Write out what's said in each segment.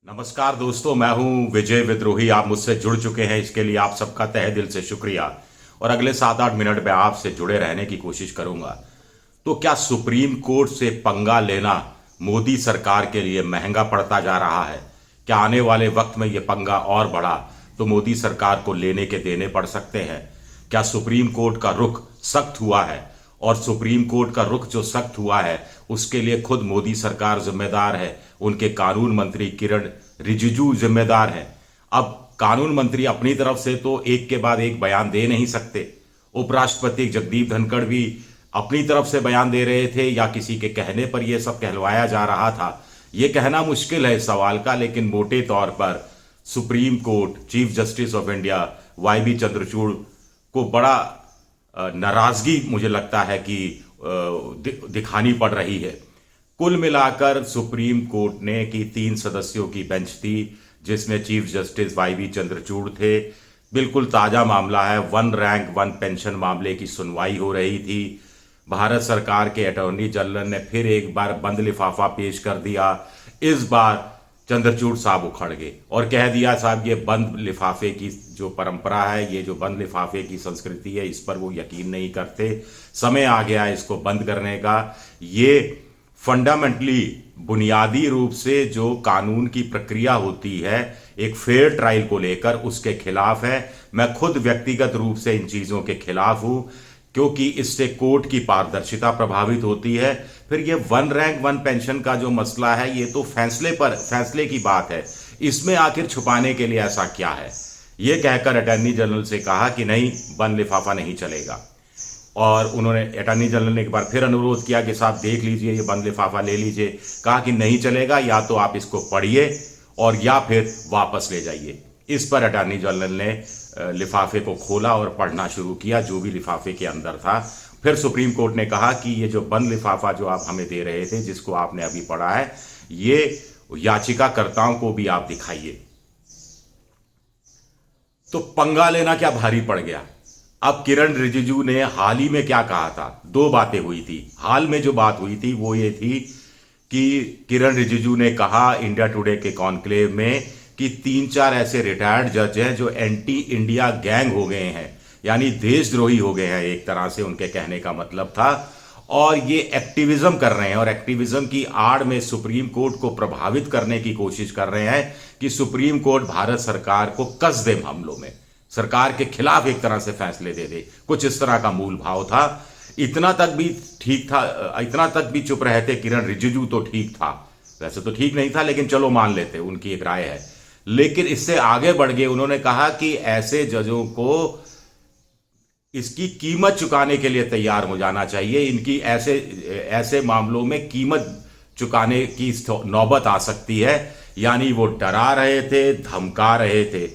नमस्कार दोस्तों, मैं हूं विजय विद्रोही। आप मुझसे जुड़ चुके हैं, इसके लिए आप सबका तहे दिल से शुक्रिया। और अगले 7-8 मिनट में आपसे जुड़े रहने की कोशिश करूंगा। तो क्या सुप्रीम कोर्ट से पंगा लेना मोदी सरकार के लिए महंगा पड़ता जा रहा है? क्या आने वाले वक्त में यह पंगा और बढ़ा तो मोदी सरकार को लेने के देने पड़ सकते हैं? क्या सुप्रीम कोर्ट का रुख सख्त हुआ है? और सुप्रीम कोर्ट का रुख जो सख्त हुआ है उसके लिए खुद मोदी सरकार जिम्मेदार है, उनके कानून मंत्री किरण रिजिजू जिम्मेदार है। अब कानून मंत्री अपनी तरफ से तो एक के बाद एक बयान दे नहीं सकते। उपराष्ट्रपति जगदीप धनखड़ भी अपनी तरफ से बयान दे रहे थे या किसी के कहने पर यह सब कहलवाया जा रहा था, यह कहना मुश्किल है इस सवाल का। लेकिन मोटे तौर पर supreme court chief justice of India Y B Chandrachud को बड़ा नाराजगी मुझे लगता है कि दिखानी पड़ रही है। कुल मिलाकर सुप्रीम कोर्ट ने की 3 सदस्यों की बेंच थी जिसमें chief justice Y B Chandrachud थे। बिल्कुल ताज़ा मामला है, 1 रैंक 1 पेंशन मामले की सुनवाई हो रही थी। भारत सरकार के अटॉर्नी जनरल ने फिर एक बार बंद लिफाफा पेश कर दिया। इस बार चंद्रचूड़ साहब उखड़ गए और कह दिया, साहब ये बंद लिफाफे की जो परंपरा है, ये जो बंद लिफाफे की संस्कृति है, इस पर वो यकीन नहीं करते। समय आ गया इसको बंद करने का। ये फंडामेंटली बुनियादी रूप से जो कानून की प्रक्रिया होती है एक फेयर ट्रायल को लेकर, उसके खिलाफ है। मैं खुद व्यक्तिगत रूप से इन चीज़ों के खिलाफ हूं क्योंकि इससे कोर्ट की पारदर्शिता प्रभावित होती है। फिर ये 1 रैंक 1 पेंशन का जो मसला है, ये तो फैसले की बात है। इसमें आखिर छुपाने के लिए ऐसा क्या है? ये कहकर अटॉर्नी जनरल से कहा कि नहीं, बंद लिफाफा नहीं चलेगा। और उन्होंने अटॉर्नी जनरल ने एक बार फिर अनुरोध किया कि साहब देख लीजिए, ये बंद लिफाफा ले लीजिए। कहा कि नहीं चलेगा, या तो आप इसको पढ़िए और या फिर वापस ले जाइए। इस पर अटॉर्नी जनरल ने लिफाफे को खोला और पढ़ना शुरू किया, जो भी लिफाफे के अंदर था। फिर सुप्रीम कोर्ट ने कहा कि ये जो बंद लिफाफा जो आप हमें दे रहे थे, जिसको आपने अभी पढ़ा है, ये याचिकाकर्ताओं को भी आप दिखाइए। तो पंगा लेना क्या भारी पड़ गया। अब किरण रिजिजू ने हाल ही में क्या कहा था? 2 बातें हुई थी। हाल में जो बात हुई थी वो ये थी कि किरण रिजिजू ने कहा इंडिया टुडे के कॉन्क्लेव में कि 3-4 ऐसे रिटायर्ड जज हैं जो एंटी इंडिया गैंग हो गए हैं, यानी देशद्रोही हो गए हैं, एक तरह से उनके कहने का मतलब था। और ये एक्टिविज्म कर रहे हैं और एक्टिविज्म की आड़ में सुप्रीम कोर्ट को प्रभावित करने की कोशिश कर रहे हैं कि सुप्रीम कोर्ट भारत सरकार को कस दे मामलों में, सरकार के खिलाफ एक तरह से फैसले दे दे। कुछ इस तरह का मूल भाव था। इतना तक भी ठीक था, इतना तक भी चुप रहे थे किरण रिजिजू तो ठीक था। वैसे तो ठीक नहीं था, लेकिन चलो मान लेते, उनकी एक राय है। लेकिन इससे आगे बढ़ गए, उन्होंने कहा कि ऐसे जजों को इसकी कीमत चुकाने के लिए तैयार हो जाना चाहिए। इनकी ऐसे मामलों में कीमत चुकाने की नौबत आ सकती है। यानी वो डरा रहे थे, धमका रहे थे,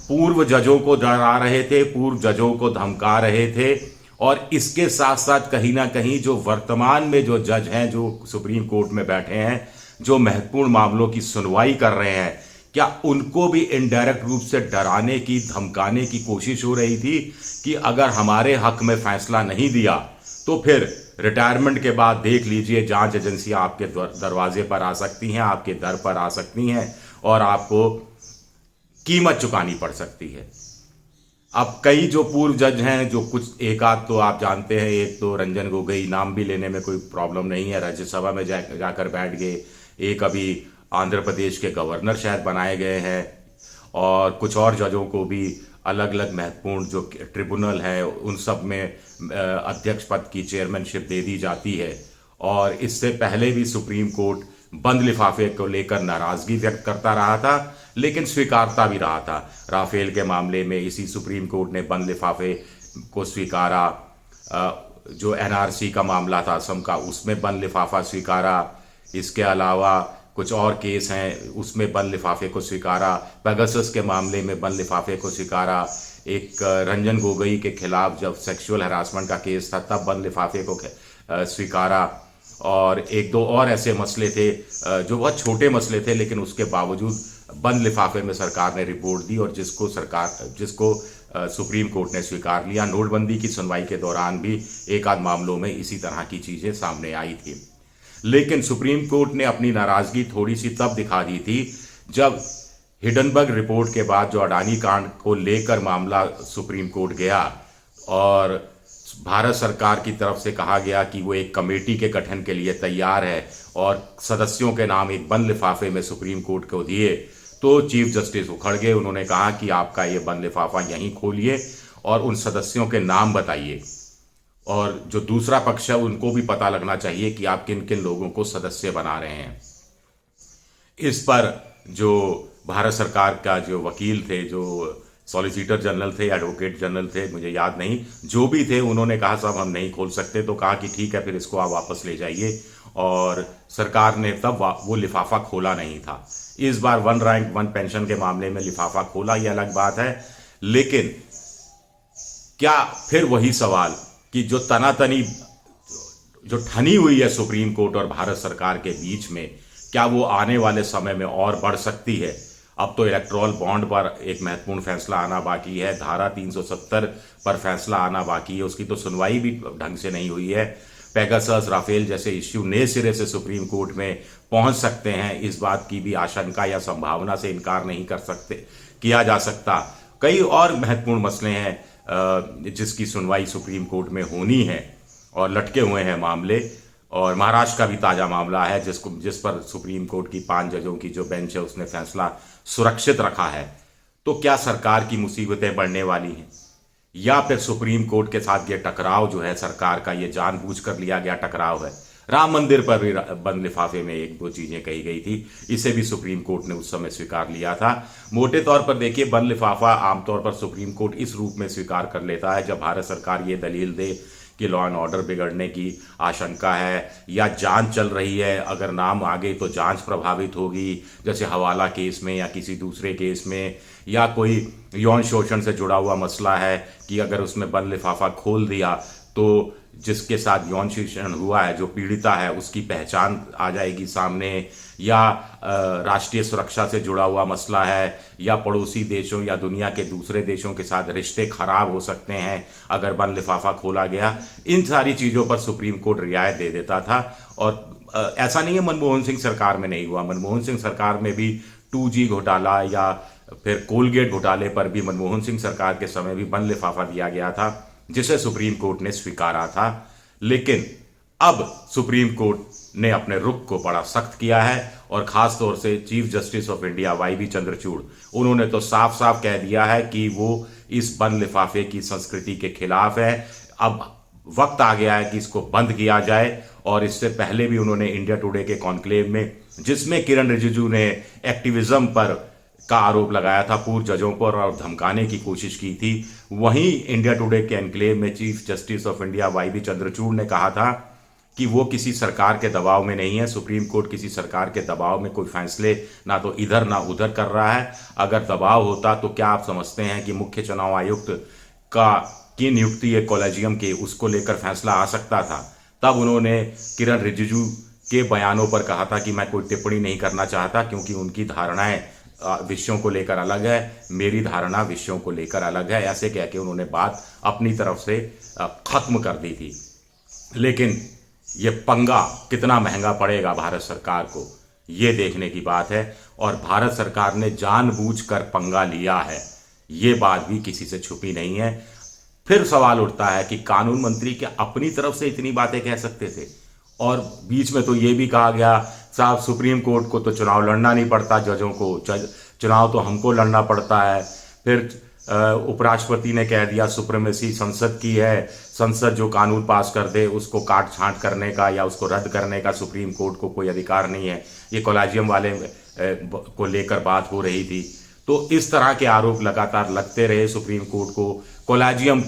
पूर्व जजों को डरा रहे थे, पूर्व जजों को धमका रहे थे। और इसके साथ साथ कहीं ना कहीं जो वर्तमान में जो जज हैं, जो सुप्रीम कोर्ट में बैठे हैं, जो महत्वपूर्ण मामलों की सुनवाई कर रहे हैं, क्या उनको भी इनडायरेक्ट रूप से डराने की, धमकाने की कोशिश हो रही थी कि अगर हमारे हक में फैसला नहीं दिया तो फिर रिटायरमेंट के बाद देख लीजिए, जांच एजेंसियां आपके दरवाजे पर आ सकती हैं, आपके दर पर आ सकती हैं और आपको कीमत चुकानी पड़ सकती है। अब कई जो पूर्व जज हैं, जो कुछ एक आध तो आप जानते हैं, एक तो रंजन गोगोई, नाम भी लेने में कोई प्रॉब्लम नहीं है, राज्यसभा में जाकर बैठ गए। एक अभी आंध्र प्रदेश के गवर्नर शायद बनाए गए हैं। और कुछ और जजों को भी अलग अलग महत्वपूर्ण जो ट्रिब्यूनल है उन सब में अध्यक्ष पद की चेयरमैनशिप दे दी जाती है। और इससे पहले भी सुप्रीम कोर्ट बंद लिफाफे को लेकर नाराजगी व्यक्त करता रहा था, लेकिन स्वीकारता भी रहा था। राफेल के मामले में इसी सुप्रीम कोर्ट ने बंद लिफाफे को स्वीकारा। जो एनआरसी का मामला था असम का, उसमें बंद लिफाफा स्वीकारा। इसके अलावा कुछ और केस हैं, उसमें बंद लिफाफे को स्वीकारा। पेगासस के मामले में बंद लिफाफे को स्वीकारा। एक रंजन गोगोई के खिलाफ जब सेक्सुअल हरासमेंट का केस था तब बंद लिफाफे को स्वीकारा। और 1-2 और ऐसे मसले थे जो बहुत छोटे मसले थे, लेकिन उसके बावजूद बंद लिफाफे में सरकार ने रिपोर्ट दी और जिसको सुप्रीम कोर्ट ने स्वीकार लिया। नोटबंदी की सुनवाई के दौरान भी एक आध मामलों में इसी तरह की चीज़ें सामने आई थी। लेकिन सुप्रीम कोर्ट ने अपनी नाराजगी थोड़ी सी तब दिखा दी थी जब हिडनबर्ग रिपोर्ट के बाद जो अडानी कांड को लेकर मामला सुप्रीम कोर्ट गया और भारत सरकार की तरफ से कहा गया कि वो एक कमेटी के गठन के लिए तैयार है और सदस्यों के नाम एक बंद लिफाफे में सुप्रीम कोर्ट को दिए, तो चीफ जस्टिस उखड़ गए। उन्होंने कहा कि आपका ये बंद लिफाफा यहीं खोलिए और उन सदस्यों के नाम बताइए, और जो दूसरा पक्ष है उनको भी पता लगना चाहिए कि आप किन किन लोगों को सदस्य बना रहे हैं। इस पर जो भारत सरकार का जो वकील थे, जो सॉलिसिटर जनरल थे, एडवोकेट जनरल थे, मुझे याद नहीं, जो भी थे, उन्होंने कहा साहब हम नहीं खोल सकते। तो कहा कि ठीक है, फिर इसको आप वापस ले जाइए, और सरकार ने तब वो लिफाफा खोला नहीं था। इस बार वन रैंक वन पेंशन के मामले में लिफाफा खोला, ये अलग बात है, लेकिन क्या फिर वही सवाल कि जो तनातनी जो ठनी हुई है सुप्रीम कोर्ट और भारत सरकार के बीच में, क्या वो आने वाले समय में और बढ़ सकती है? अब तो इलेक्टोरल बॉन्ड पर एक महत्वपूर्ण फैसला आना बाकी है, धारा 370 पर फैसला आना बाकी है, उसकी तो सुनवाई भी ढंग से नहीं हुई है। पेगासस, राफेल जैसे इश्यू नए सिरे से सुप्रीम कोर्ट में पहुंच सकते हैं, इस बात की भी आशंका या संभावना से इनकार नहीं किया जा सकता। कई और महत्वपूर्ण मसले हैं जिसकी सुनवाई सुप्रीम कोर्ट में होनी है और लटके हुए हैं मामले, और महाराष्ट्र का भी ताज़ा मामला है जिस पर सुप्रीम कोर्ट की 5 जजों की जो बेंच है उसने फैसला सुरक्षित रखा है। तो क्या सरकार की मुसीबतें बढ़ने वाली हैं, या फिर सुप्रीम कोर्ट के साथ ये टकराव जो है सरकार का, ये जानबूझकर लिया गया टकराव है? राम मंदिर पर भी बंद लिफाफे में 1-2 चीज़ें कही गई थी, इसे भी सुप्रीम कोर्ट ने उस समय स्वीकार लिया था। मोटे तौर पर देखिए, बंद लिफाफा आमतौर पर सुप्रीम कोर्ट इस रूप में स्वीकार कर लेता है जब भारत सरकार ये दलील दे कि लॉ एंड ऑर्डर बिगड़ने की आशंका है या जांच चल रही है, अगर नाम आ गई तो जांच प्रभावित होगी, जैसे हवाला केस में या किसी दूसरे केस में, या कोई यौन शोषण से जुड़ा हुआ मसला है कि अगर उसमें बंद लिफाफा खोल दिया तो जिसके साथ यौन शोषण हुआ है, जो पीड़िता है, उसकी पहचान आ जाएगी सामने, या राष्ट्रीय सुरक्षा से जुड़ा हुआ मसला है, या पड़ोसी देशों या दुनिया के दूसरे देशों के साथ रिश्ते खराब हो सकते हैं अगर बंद लिफाफा खोला गया। इन सारी चीज़ों पर सुप्रीम कोर्ट रियायत दे देता था। और ऐसा नहीं है मनमोहन सिंह सरकार में नहीं हुआ, मनमोहन सिंह सरकार में भी 2G घोटाला या फिर कोलगेट घोटाले पर भी मनमोहन सिंह सरकार के समय भी बंद लिफाफा दिया गया था, जिसे सुप्रीम कोर्ट ने स्वीकारा था। लेकिन अब सुप्रीम कोर्ट ने अपने रुख को बड़ा सख्त किया है, और ख़ास तौर से chief justice of India YB Chandrachud, उन्होंने तो साफ साफ कह दिया है कि वो इस बंद लिफाफे की संस्कृति के खिलाफ है। अब वक्त आ गया है कि इसको बंद किया जाए। और इससे पहले भी उन्होंने इंडिया टुडे के कॉन्क्लेव में, जिसमें किरण रिजिजू ने एक्टिविज्म पर का आरोप लगाया था पूर्व जजों पर और धमकाने की कोशिश की थी, वहीं इंडिया टुडे के एनक्लेव में chief justice of India YB Chandrachud ने कहा था कि वो किसी सरकार के दबाव में नहीं है, सुप्रीम कोर्ट किसी सरकार के दबाव में कोई फैसले ना तो इधर ना उधर कर रहा है। अगर दबाव होता तो क्या आप समझते हैं कि मुख्य चुनाव आयुक्त की नियुक्ति है कॉलेजियम के, उसको लेकर फैसला आ सकता था? तब उन्होंने किरण रिजिजू के बयानों पर कहा था कि मैं कोई टिप्पणी नहीं करना चाहता क्योंकि उनकी धारणाएं विषयों को लेकर अलग है, मेरी धारणा विषयों को लेकर अलग है, ऐसे कह के उन्होंने बात अपनी तरफ से खत्म कर दी थी। लेकिन ये पंगा कितना महंगा पड़ेगा भारत सरकार को, ये देखने की बात है। और भारत सरकार ने जानबूझकर पंगा लिया है, ये बात भी किसी से छुपी नहीं है। फिर सवाल उठता है कि कानून मंत्री क्या अपनी तरफ से इतनी बातें कह सकते थे? और बीच में तो ये भी कहा गया साहब सुप्रीम कोर्ट को तो चुनाव लड़ना नहीं पड़ता, जजों को चुनाव तो हमको लड़ना पड़ता है। फिर उपराष्ट्रपति ने कह दिया सुप्रीमेसी संसद की है, संसद जो कानून पास कर दे उसको काट छांट करने का या उसको रद्द करने का सुप्रीम कोर्ट को कोई अधिकार नहीं है। ये कॉलेजियम वाले को लेकर बात हो रही थी। तो इस तरह के आरोप लगातार लगते रहे सुप्रीम कोर्ट को। कॉलेजियम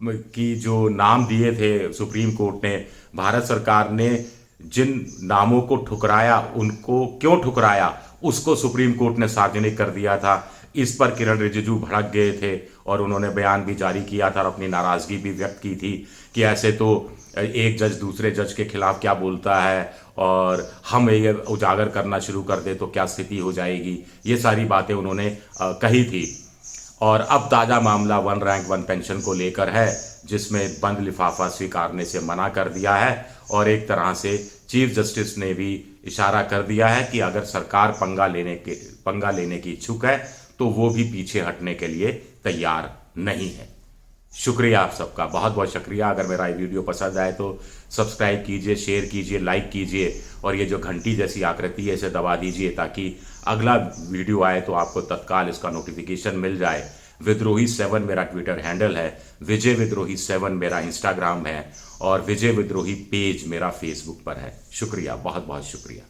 की जो नाम दिए थे सुप्रीम कोर्ट ने, भारत सरकार ने जिन नामों को ठुकराया, उनको क्यों ठुकराया उसको सुप्रीम कोर्ट ने सार्वजनिक कर दिया था। इस पर किरण रिजिजू भड़क गए थे और उन्होंने बयान भी जारी किया था और अपनी नाराज़गी भी व्यक्त की थी कि ऐसे तो एक जज दूसरे जज के खिलाफ क्या बोलता है, और हम ये उजागर करना शुरू कर दे तो क्या स्थिति हो जाएगी। ये सारी बातें उन्होंने कही थी। और अब ताज़ा मामला वन रैंक वन पेंशन को लेकर है, जिसमें बंद लिफाफा स्वीकारने से मना कर दिया है और एक तरह से चीफ जस्टिस ने भी इशारा कर दिया है कि अगर सरकार पंगा लेने की इच्छुक है तो वो भी पीछे हटने के लिए तैयार नहीं है। शुक्रिया आप सबका, बहुत बहुत शुक्रिया। अगर मेरा ये वीडियो पसंद आए तो सब्सक्राइब कीजिए, शेयर कीजिए, लाइक कीजिए और ये जो घंटी जैसी आकृति है इसे दबा दीजिए ताकि अगला वीडियो आए तो आपको तत्काल इसका नोटिफिकेशन मिल जाए। विद्रोही 7 मेरा ट्विटर हैंडल है, विजय विद्रोही 7 मेरा इंस्टाग्राम है और विजय विद्रोही पेज मेरा फेसबुक पर है। शुक्रिया, बहुत बहुत शुक्रिया।